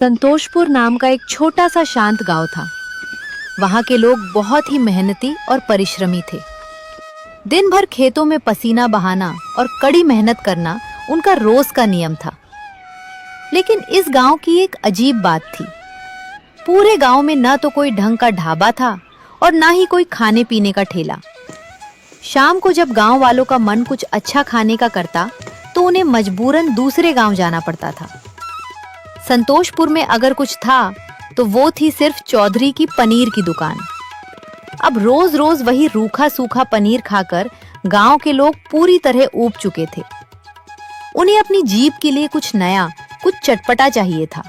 संतोषपुर नाम का एक छोटा सा शांत गांव था। वहां के लोग बहुत ही मेहनती और परिश्रमी थे। दिन भर खेतों में पसीना बहाना और कड़ी मेहनत करना उनका रोज का नियम था। लेकिन इस गांव की एक अजीब बात थी। पूरे गांव में न तो कोई ढंग का ढाबा था और ना ही कोई खाने पीने का ठेला। शाम को जब गांव वालों का मन कुछ अच्छा खाने का करता तो उन्हें मजबूरन दूसरे गांव जाना पड़ता था। संतोषपुर में अगर कुछ था तो वो थी सिर्फ चौधरी की पनीर की दुकान। अब रोज रोज वही रूखा सूखा पनीर खाकर गांव के लोग पूरी तरह ऊब चुके थे। उन्हें अपनी जीभ के लिए कुछ नया, कुछ चटपटा चाहिए था।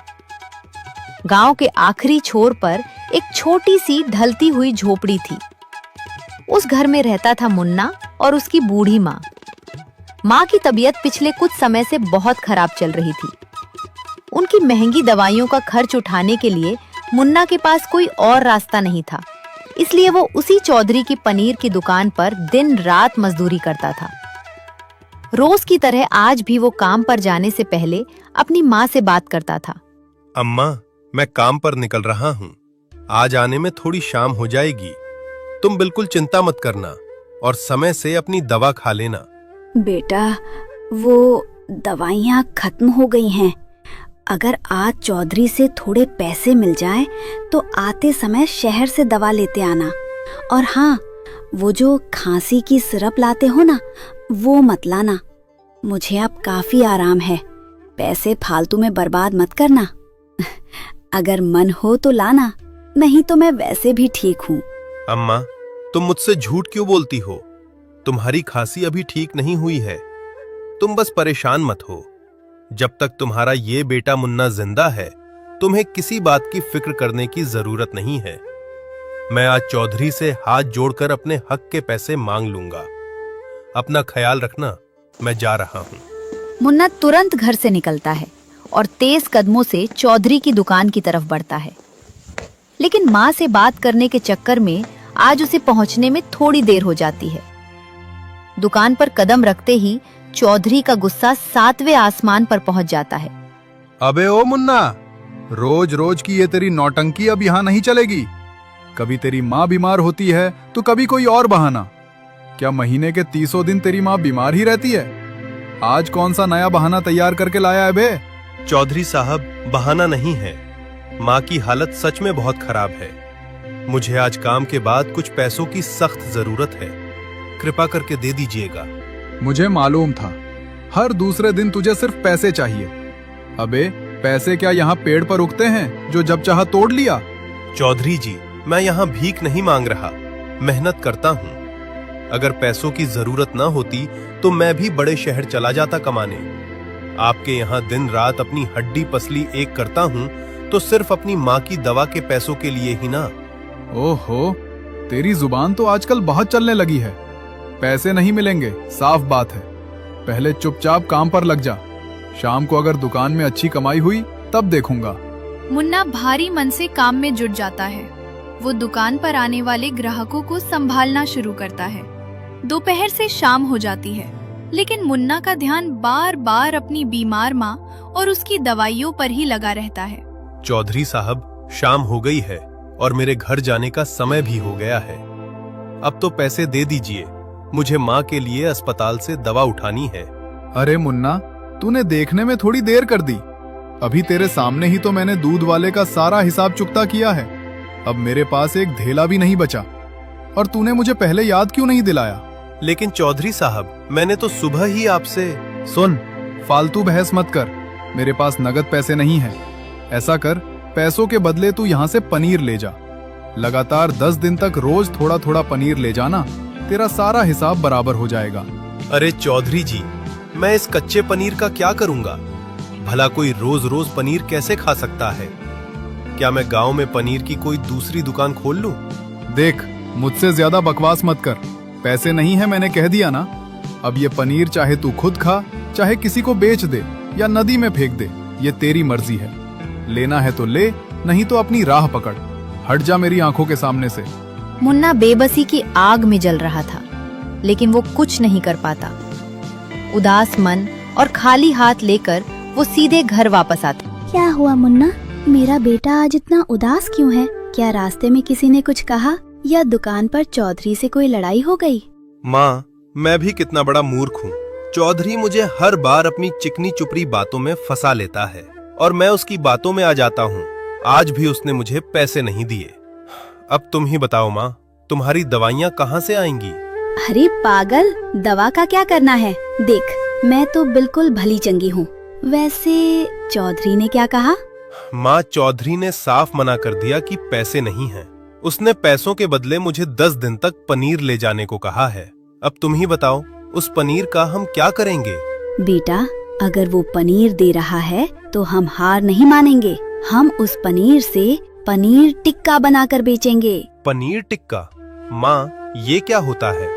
गांव के आखिरी छोर पर एक छोटी सी ढलती हुई झोपड़ी थी। उस घर में रहता था मुन्ना और उसकी बूढ़ी माँ। माँ की तबीयत पिछले कुछ समय से बहुत खराब चल रही थी। उनकी महंगी दवाइयों का खर्च उठाने के लिए मुन्ना के पास कोई और रास्ता नहीं था, इसलिए वो उसी चौधरी की पनीर की दुकान पर दिन रात मजदूरी करता था। रोज की तरह आज भी वो काम पर जाने से पहले अपनी माँ से बात करता था। अम्मा, मैं काम पर निकल रहा हूँ। आज आने में थोड़ी शाम हो जाएगी। तुम बिल्कुल चिंता मत करना और समय से अपनी दवा खा लेना। बेटा, वो दवाइयाँ खत्म हो गई हैं। अगर आज चौधरी से थोड़े पैसे मिल जाए तो आते समय शहर से दवा लेते आना। और हाँ, वो जो खांसी की सिरप लाते हो ना, वो मत लाना। मुझे अब काफी आराम है। पैसे फालतू में बर्बाद मत करना। अगर मन हो तो लाना, नहीं तो मैं वैसे भी ठीक हूँ। अम्मा, तुम मुझसे झूठ क्यों बोलती हो? तुम्हारी खांसी अभी ठीक नहीं हुई है। तुम बस परेशान मत हो। जब तक तुम्हारा ये बेटा मुन्ना जिंदा है, तुम्हें किसी बात की फिक्र करने की जरूरत नहीं है। मैं आज चौधरी से हाथ जोड़कर अपने हक के पैसे मांग लूंगा। अपना ख्याल रखना, मैं जा रहा हूँ। मुन्ना तुरंत घर से निकलता है और तेज कदमों से चौधरी की दुकान की तरफ बढ़ता है। लेकिन माँ से बात करने के चक्कर में आज उसे पहुंचने में थोड़ी देर हो जाती है। दुकान पर कदम रखते ही चौधरी का गुस्सा 7वें आसमान पर पहुंच जाता है। अबे ओ मुन्ना, रोज रोज की ये तेरी नौटंकी अब यहाँ नहीं चलेगी। कभी तेरी माँ बीमार होती है तो कभी कोई और बहाना। क्या महीने के 30 दिन तेरी माँ बीमार ही रहती है? आज कौन सा नया बहाना तैयार करके लाया है बे? चौधरी साहब, बहाना नहीं है। माँ की हालत सच में बहुत खराब है। मुझे आज काम के बाद कुछ पैसों की सख्त जरूरत है। कृपा करके दे दीजिएगा। मुझे मालूम था, हर दूसरे दिन तुझे सिर्फ पैसे चाहिए। अबे, पैसे क्या यहाँ पेड़ पर उगते हैं जो जब चाहा तोड़ लिया? चौधरी जी, मैं यहाँ भीख नहीं मांग रहा, मेहनत करता हूँ। अगर पैसों की जरूरत ना होती तो मैं भी बड़े शहर चला जाता कमाने। आपके यहाँ दिन रात अपनी हड्डी पसली एक करता हूँ तो सिर्फ अपनी माँ की दवा के पैसों के लिए ही ना। ओहो, तेरी जुबान तो आजकल बहुत चलने लगी है। पैसे नहीं मिलेंगे, साफ बात है। पहले चुपचाप काम पर लग जा। शाम को अगर दुकान में अच्छी कमाई हुई तब देखूंगा। मुन्ना भारी मन से काम में जुट जाता है। वो दुकान पर आने वाले ग्राहकों को संभालना शुरू करता है। दोपहर से शाम हो जाती है, लेकिन मुन्ना का ध्यान बार बार अपनी बीमार माँ और उसकी दवाइयों पर ही लगा रहता है। चौधरी साहब, शाम हो गई है और मेरे घर जाने का समय भी हो गया है। अब तो पैसे दे दीजिए, मुझे माँ के लिए अस्पताल से दवा उठानी है। अरे मुन्ना, तूने देखने में थोड़ी देर कर दी। अभी तेरे सामने ही तो मैंने दूध वाले का सारा हिसाब चुकता किया है। अब मेरे पास एक धेला भी नहीं बचा। और तूने मुझे पहले याद क्यों नहीं दिलाया? लेकिन चौधरी साहब, मैंने तो सुबह ही आपसे। सुन, फालतू बहस मत कर। मेरे पास नगद पैसे नहीं है। ऐसा कर, पैसों के बदले तू यहाँ से पनीर ले जा। लगातार 10 दिन तक रोज थोड़ा थोड़ा पनीर ले जाना। तेरा सारा हिसाब बराबर हो जाएगा। अरे चौधरी जी, मैं इस कच्चे पनीर का क्या करूंगा? भला कोई रोज रोज पनीर कैसे खा सकता है? क्या मैं गांव में पनीर की कोई दूसरी दुकान खोल लूं? देख, मुझसे ज्यादा बकवास मत कर। पैसे नहीं है, मैंने कह दिया ना। अब ये पनीर चाहे तू खुद खा, चाहे किसी को बेच दे या नदी में फेंक दे, ये तेरी मर्जी है। लेना है तो ले, नहीं तो अपनी राह पकड़। हट जा मेरी आंखों के सामने से। मुन्ना बेबसी की आग में जल रहा था, लेकिन वो कुछ नहीं कर पाता। उदास मन और खाली हाथ लेकर वो सीधे घर वापस आता। क्या हुआ मुन्ना? मेरा बेटा आज इतना उदास क्यों है? क्या रास्ते में किसी ने कुछ कहा या दुकान पर चौधरी से कोई लड़ाई हो गई? माँ, मैं भी कितना बड़ा मूर्ख हूँ। चौधरी मुझे हर बार अपनी चिकनी चुपड़ी बातों में फंसा लेता है और मैं उसकी बातों में आ जाता हूँ। आज भी उसने मुझे पैसे नहीं दिए। अब तुम ही बताओ माँ, तुम्हारी दवाइयाँ कहाँ से आएंगी? अरे पागल, दवा का क्या करना है? देख, मैं तो बिल्कुल भली चंगी हूँ। वैसे चौधरी ने क्या कहा? माँ, चौधरी ने साफ मना कर दिया कि पैसे नहीं हैं। उसने पैसों के बदले मुझे 10 दिन तक पनीर ले जाने को कहा है। अब तुम ही बताओ, उस पनीर का हम क्या करेंगे? बेटा, अगर वो पनीर दे रहा है तो हम हार नहीं मानेंगे। हम उस पनीर से पनीर टिक्का बनाकर बेचेंगे। पनीर टिक्का? माँ, ये क्या होता है?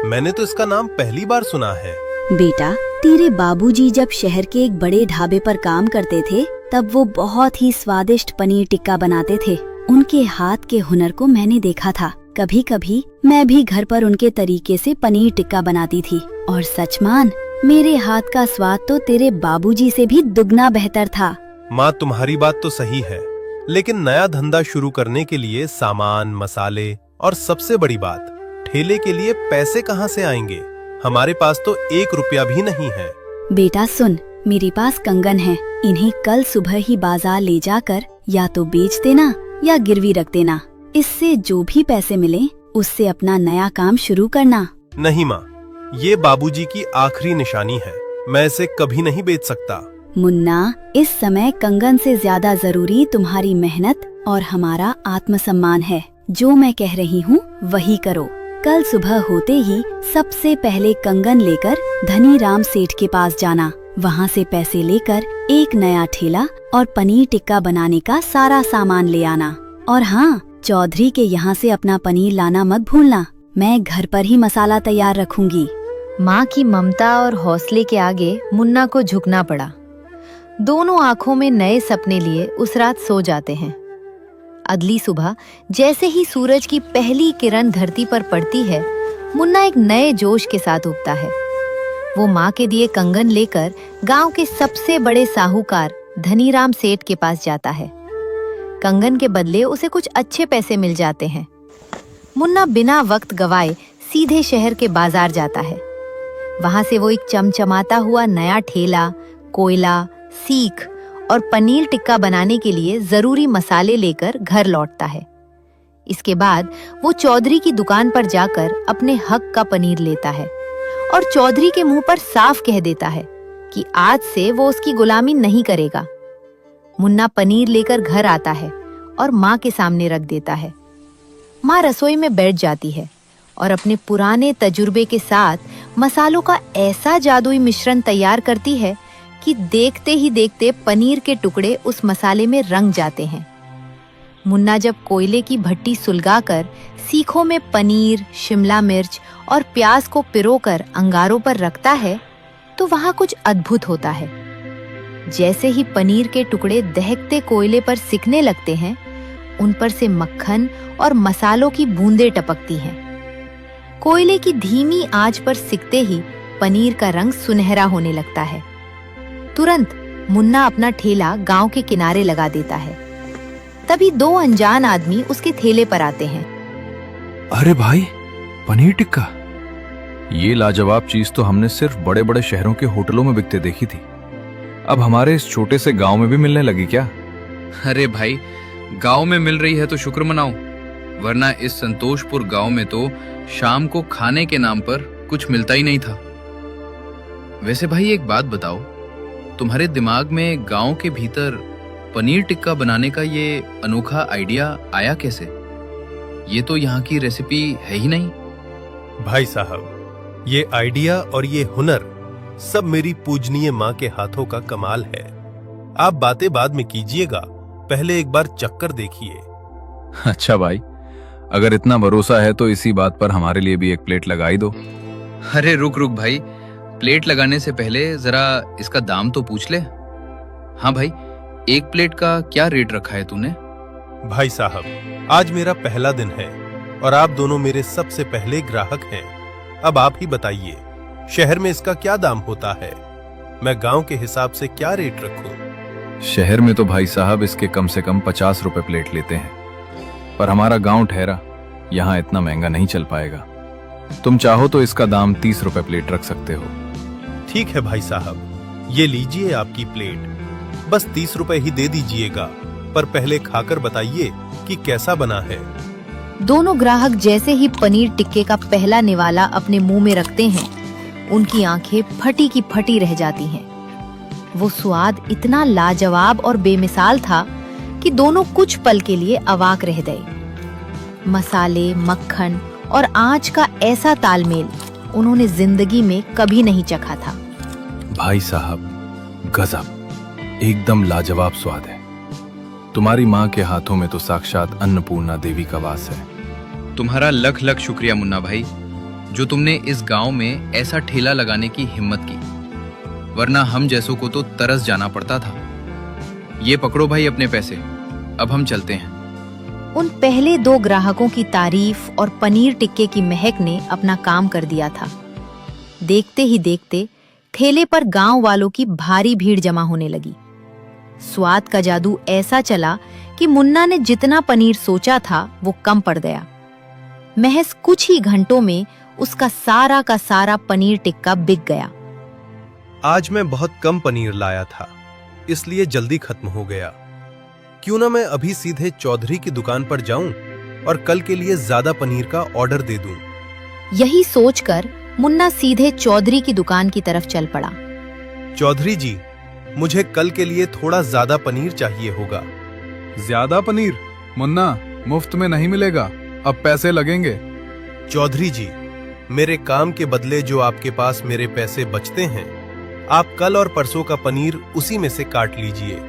मैंने तो इसका नाम पहली बार सुना है। बेटा, तेरे बाबूजी जब शहर के एक बड़े ढाबे पर काम करते थे, तब वो बहुत ही स्वादिष्ट पनीर टिक्का बनाते थे। उनके हाथ के हुनर को मैंने देखा था। कभी कभी मैं भी घर पर उनके तरीके से पनीर टिक्का बनाती थी और सच मान, मेरे हाथ का स्वाद तो तेरे बाबूजी से भी दुगना बेहतर था। माँ, तुम्हारी बात तो सही है, लेकिन नया धंधा शुरू करने के लिए सामान, मसाले और सबसे बड़ी बात, ठेले के लिए पैसे कहाँ से आएंगे? हमारे पास तो 1 रुपया भी नहीं है। बेटा सुन, मेरे पास कंगन है। इन्हें कल सुबह ही बाजार ले जाकर या तो बेच देना या गिरवी रख देना। इससे जो भी पैसे मिले उससे अपना नया काम शुरू करना। नहीं माँ, ये बाबूजी की आखिरी निशानी है। मैं इसे कभी नहीं बेच सकता। मुन्ना, इस समय कंगन से ज्यादा जरूरी तुम्हारी मेहनत और हमारा आत्मसम्मान है। जो मैं कह रही हूँ वही करो। कल सुबह होते ही सबसे पहले कंगन लेकर धनी राम सेठ के पास जाना। वहाँ से पैसे लेकर एक नया ठेला और पनीर टिक्का बनाने का सारा सामान ले आना। और हाँ, चौधरी के यहाँ से अपना पनीर लाना मत भूलना। मैं घर पर ही मसाला तैयार रखूंगी। माँ की ममता और हौसले के आगे मुन्ना को झुकना पड़ा। दोनों आंखों में नए सपने लिए उस रात सो जाते हैं। अगली सुबह जैसे ही सूरज की पहली किरण धरती पर पड़ती है, मुन्ना एक नए जोश के साथ उगता है। वो माँ के दिए कंगन लेकर गांव के सबसे बड़े साहूकार धनीराम सेठ के पास जाता है। कंगन के बदले उसे कुछ अच्छे पैसे मिल जाते हैं। मुन्ना बिना वक्त गवाए सीधे शहर के बाजार जाता है। वहां से वो एक चमचमाता हुआ नया ठेला, कोयला, सीख और पनीर टिक्का बनाने के लिए जरूरी मसाले लेकर घर लौटता है। इसके बाद वो चौधरी की दुकान पर जाकर अपने हक का पनीर लेता है और चौधरी के मुंह पर साफ कह देता है कि आज से वो उसकी गुलामी नहीं करेगा। मुन्ना पनीर लेकर घर आता है और माँ के सामने रख देता है। माँ रसोई में बैठ जाती है और अपने पुराने तजुर्बे के साथ मसालों का ऐसा जादुई मिश्रण तैयार करती है कि देखते ही देखते पनीर के टुकड़े उस मसाले में रंग जाते हैं। मुन्ना जब कोयले की भट्टी सुलगाकर सीखों में पनीर, शिमला मिर्च और प्याज को पिरोकर अंगारों पर रखता है, तो वहां कुछ अद्भुत होता है। जैसे ही पनीर के टुकड़े दहकते कोयले पर सिकने लगते हैं, उन पर से मक्खन और मसालों की बूंदें टपकती हैं। कोयले की धीमी आंच पर सिकते ही पनीर का रंग सुनहरा होने लगता है। तुरंत मुन्ना अपना ठेला गांव के किनारे लगा देता है। तभी 2 अनजान आदमी उसके ठेले पर आते हैं। अरे भाई, पनीर टिक्का! ये लाजवाब चीज तो हमने सिर्फ बड़े बड़े शहरों के होटलों में बिकते देखी थी। अब हमारे इस छोटे से गांव में भी मिलने लगी क्या? अरे भाई, गांव में मिल रही है तो शुक्र मनाओ, वरना इस संतोषपुर गांव में तो शाम को खाने के नाम पर कुछ मिलता ही नहीं था। वैसे भाई एक बात बताओ, तुम्हारे दिमाग में गांव के भीतर पनीर टिक्का बनाने का ये अनोखा आइडिया आया कैसे? ये तो यहाँ की रेसिपी है ही नहीं। भाई साहब, ये आइडिया और ये हुनर सब मेरी पूजनीय माँ के हाथों का कमाल है। आप बातें बाद में कीजिएगा, पहले एक बार चक्कर देखिए। अच्छा भाई, अगर इतना भरोसा है तो इसी बात पर हमारे लिए भी एक प्लेट लगा ही दो। अरे रुक रुक भाई, प्लेट लगाने से पहले जरा इसका दाम तो पूछ ले। हाँ भाई, एक प्लेट का क्या रेट रखा है तूने? भाई साहब, आज मेरा पहला दिन है और आप दोनों मेरे सबसे पहले ग्राहक हैं। अब आप ही बताइए, शहर में इसका क्या दाम होता है? मैं गांव के हिसाब से क्या रेट रखूं? शहर में तो भाई साहब इसके कम से कम 50 रुपए प्लेट लेते हैं, पर हमारा गांव ठहरा, यहाँ इतना महंगा नहीं चल पाएगा। तुम चाहो तो इसका दाम 30 रुपए प्लेट रख सकते हो। ठीक है भाई साहब, ये लीजिए आपकी प्लेट। बस 30 रुपए ही दे दीजिएगा, पर पहले खाकर बताइए कि कैसा बना है। दोनों ग्राहक जैसे ही पनीर टिक्के का पहला निवाला अपने मुंह में रखते हैं, उनकी आंखें फटी की फटी रह जाती हैं। वो स्वाद इतना लाजवाब और बेमिसाल था कि दोनों कुछ पल के लिए अवाक रह गए। मसाले, मक्खन और आंच का ऐसा तालमेल उन्होंने जिंदगी में कभी नहीं चखा था। भाई साहब, गजब, एकदम लाजवाब स्वाद है। तुम्हारी माँ के हाथों में तो साक्षात अन्नपूर्णा देवी का वास है। तुम्हारा लख लख शुक्रिया मुन्ना भाई, जो तुमने इस गांव में ऐसा ठेला लगाने की हिम्मत की, वरना हम जैसों को तो तरस जाना पड़ता था। ये पकड़ो भाई अपने पैसे, अब हम चलते हैं। उन पहले 2 ग्राहकों की तारीफ और पनीर टिक्के की महक ने अपना काम कर दिया था। देखते ही देखते ठेले पर गांव वालों की भारी भीड़ जमा होने लगी। स्वाद का जादू ऐसा चला कि मुन्ना ने जितना पनीर सोचा था वो कम पड़ गया। महज कुछ ही घंटों में उसका सारा का सारा पनीर टिक्का बिक गया। आज मैं बहुत कम पनीर लाया था, इसलिए जल्दी खत्म हो गया। क्यों ना मैं अभी सीधे चौधरी की दुकान पर जाऊं और कल के लिए ज्यादा पनीर का ऑर्डर दे दूं। यही सोचकर मुन्ना सीधे चौधरी की दुकान की तरफ चल पड़ा। चौधरी जी, मुझे कल के लिए थोड़ा ज्यादा पनीर चाहिए होगा। ज्यादा पनीर? मुन्ना, मुफ्त में नहीं मिलेगा, अब पैसे लगेंगे। चौधरी जी, मेरे काम के बदले जो आपके पास मेरे पैसे बचते हैं, आप कल और परसों का पनीर उसी में से काट लीजिए।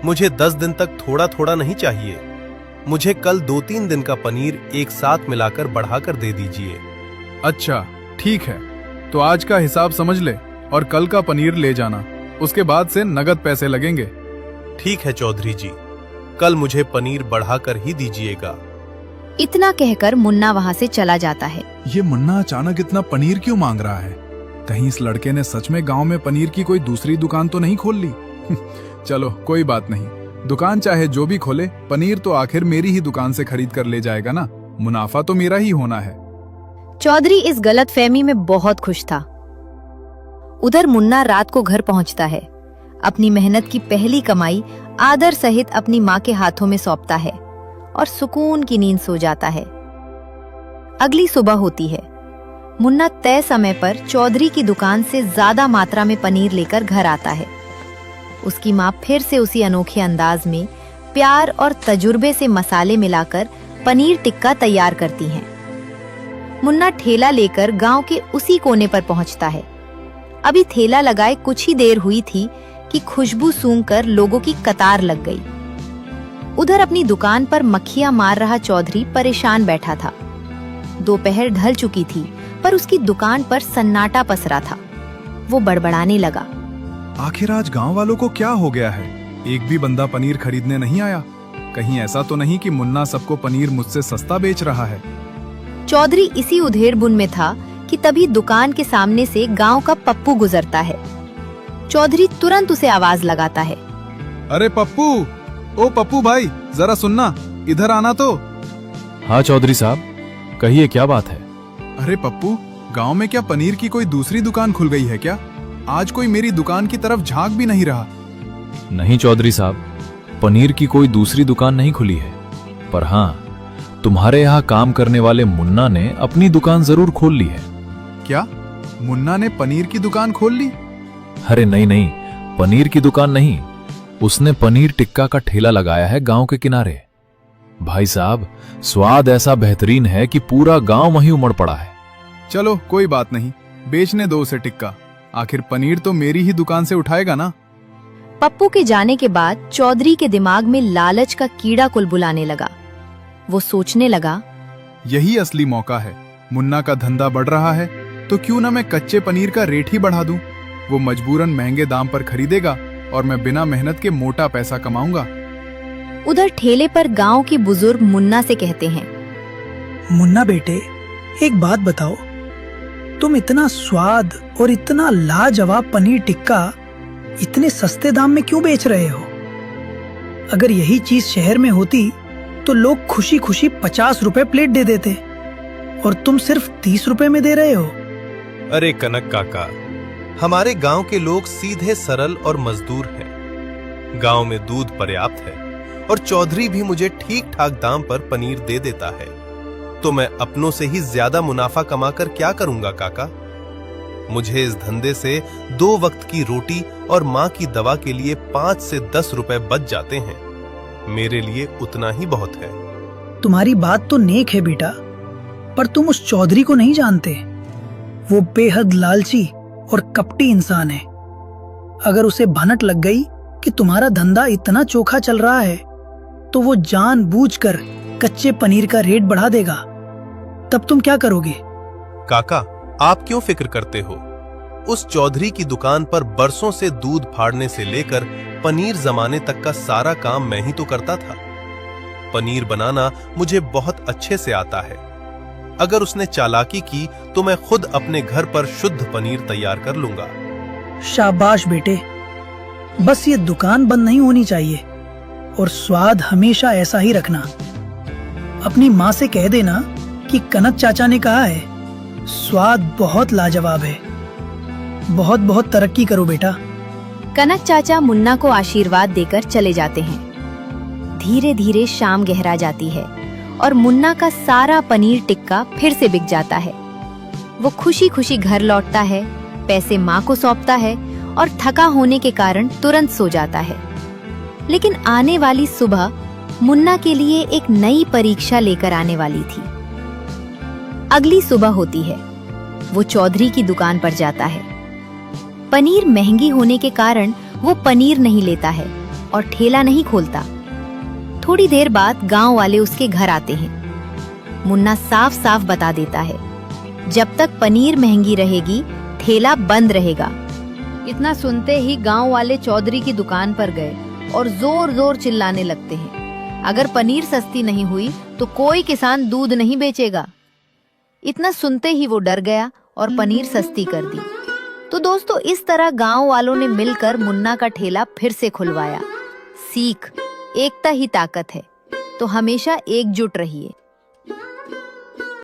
मुझे 10 दिन तक थोड़ा थोड़ा नहीं चाहिए। मुझे कल 2-3 दिन का पनीर एक साथ मिलाकर बढ़ाकर दे दीजिए। अच्छा ठीक है, तो आज का हिसाब समझ ले और कल का पनीर ले जाना, उसके बाद से नगद पैसे लगेंगे। ठीक है चौधरी जी, कल मुझे पनीर बढ़ाकर ही दीजिएगा। इतना कहकर मुन्ना वहां से चला जाता है। ये मुन्ना अचानक इतना पनीर क्यों मांग रहा है? कहीं इस लड़के ने सच में गांव में पनीर की कोई दूसरी दुकान तो नहीं खोल ली? चलो कोई बात नहीं, दुकान चाहे जो भी खोले, पनीर तो आखिर मेरी ही दुकान से खरीद कर ले जाएगा ना, मुनाफा तो मेरा ही होना है। चौधरी इस गलतफहमी में बहुत खुश था। उधर मुन्ना रात को घर पहुंचता है, अपनी मेहनत की पहली कमाई आदर सहित अपनी माँ के हाथों में सौंपता है और सुकून की नींद सो जाता है। अगली सुबह होती है। मुन्ना तय समय पर चौधरी की दुकान से ज्यादा मात्रा में पनीर लेकर घर आता है। उसकी माँ फिर से उसी अनोखे अंदाज में प्यार और तजुर्बे से मसाले मिलाकर पनीर टिक्का तैयार करती हैं। मुन्ना ठेला लेकर गांव के उसी कोने पर पहुंचता है। अभी ठेला लगाए कुछ ही देर हुई थी कि खुशबू सूंघकर लोगों की कतार लग गई। उधर अपनी दुकान पर मक्खियां मार रहा चौधरी परेशान बैठा था। दोपहर ढल चुकी थी, पर उसकी दुकान पर सन्नाटा पसरा था। वो बड़बड़ाने लगा, आखिर आज गांव वालों को क्या हो गया है? एक भी बंदा पनीर खरीदने नहीं आया। कहीं ऐसा तो नहीं कि मुन्ना सबको पनीर मुझसे सस्ता बेच रहा है? चौधरी इसी उधेड़-बुन में था कि तभी दुकान के सामने से गांव का पप्पू गुजरता है। चौधरी तुरंत उसे आवाज लगाता है, अरे पप्पू, ओ पप्पू भाई, जरा सुनना, इधर आना तो। हाँ चौधरी साहब, कहिए क्या बात है? अरे पप्पू, गांव में क्या पनीर की कोई दूसरी दुकान खुल गई है क्या? आज कोई मेरी दुकान की तरफ झांक भी नहीं रहा। नहीं चौधरी साहब, पनीर की कोई दूसरी दुकान नहीं खुली है, पर हाँ, तुम्हारे यहाँ काम करने वाले मुन्ना ने अपनी दुकान जरूर खोल ली है। क्या? मुन्ना ने पनीर की दुकान खोल ली? अरे नहीं नहीं, पनीर की दुकान नहीं, उसने पनीर टिक्का का ठेला लगाया है गांव के किनारे। भाई साहब, स्वाद ऐसा बेहतरीन है कि पूरा गांव वहीं उमड़ पड़ा है। चलो कोई बात नहीं, बेचने दो उसे टिक्का, आखिर पनीर तो मेरी ही दुकान से उठाएगा ना। पप्पू के जाने के बाद चौधरी के दिमाग में लालच का कीड़ा कुलबुलाने लगा। वो सोचने लगा, यही असली मौका है। मुन्ना का धंधा बढ़ रहा है, तो क्यों ना मैं कच्चे पनीर का रेट ही बढ़ा दूं। वो मजबूरन महंगे दाम पर खरीदेगा और मैं बिना मेहनत के मोटा पैसा कमाऊंगा। उधर ठेले पर गांव के बुजुर्ग मुन्ना से कहते हैं, मुन्ना बेटे, एक बात बताओ, तुम इतना स्वाद और इतना लाजवाब पनीर टिक्का इतने सस्ते दाम में क्यों बेच रहे हो? अगर यही चीज शहर में होती तो लोग खुशी खुशी 50 रुपए प्लेट दे देते, और तुम सिर्फ 30 रुपए में दे रहे हो। अरे कनक काका, हमारे गांव के लोग सीधे सरल और मजदूर हैं। गांव में दूध पर्याप्त है और चौधरी भी मुझे ठीक ठाक दाम पर पनीर दे देता है, तो मैं अपनों से ही ज्यादा मुनाफा कमाकर क्या करूंगा काका? मुझे इस धंधे से 2 वक्त की रोटी और माँ की दवा के लिए 5 से 10 रुपए बच जाते हैं। मेरे लिए उतना ही बहुत है। तुम्हारी बात तो नेक है बेटा, पर तुम उस चौधरी को नहीं जानते। वो बेहद लालची और कपटी इंसान है। अगर उसे भनक लग गई कि तुम्हारा धंधा इतना चोखा चल रहा है, तो वो जानबूझकर कच्चे पनीर का रेट बढ़ा देगा। तब तुम क्या करोगे? काका, आप क्यों फिक्र करते हो? उस चौधरी की दुकान पर बरसों से दूध फाड़ने से लेकर पनीर जमाने तक का सारा काम मैं ही तो करता था। पनीर बनाना मुझे बहुत अच्छे से आता है। अगर उसने चालाकी की तो मैं खुद अपने घर पर शुद्ध पनीर तैयार कर लूंगा। शाबाश बेटे, बस ये दुकान बंद नहीं होनी चाहिए, और स्वाद हमेशा ऐसा ही रखना। अपनी माँ से कह देना कि कनक चाचा ने कहा है, स्वाद बहुत लाजवाब है। बहुत बहुत तरक्की करो बेटा। कनक चाचा मुन्ना को आशीर्वाद देकर चले जाते हैं। धीरे धीरे शाम गहरा जाती है और मुन्ना का सारा पनीर टिक्का फिर से बिक जाता है। वो खुशी खुशी घर लौटता है, पैसे माँ को सौंपता है और थका होने के कारण तुरंत सो जाता है। लेकिन आने वाली सुबह मुन्ना के लिए एक नई परीक्षा लेकर आने वाली थी। अगली सुबह होती है। वो चौधरी की दुकान पर जाता है। पनीर महंगी होने के कारण वो पनीर नहीं लेता है और ठेला नहीं खोलता। थोड़ी देर बाद गांव वाले उसके घर आते हैं। मुन्ना साफ साफ बता देता है, जब तक पनीर महंगी रहेगी ठेला बंद रहेगा। इतना सुनते ही गांव वाले चौधरी की दुकान पर गए और जोर जोर चिल्लाने लगते हैं, अगर पनीर सस्ती नहीं हुई तो कोई किसान दूध नहीं बेचेगा। इतना सुनते ही वो डर गया और पनीर सस्ती कर दी। तो दोस्तों, इस तरह गांव वालों ने मिलकर मुन्ना का ठेला फिर से खुलवाया। सीख, एकता ही ताकत है, तो हमेशा एकजुट रहिए।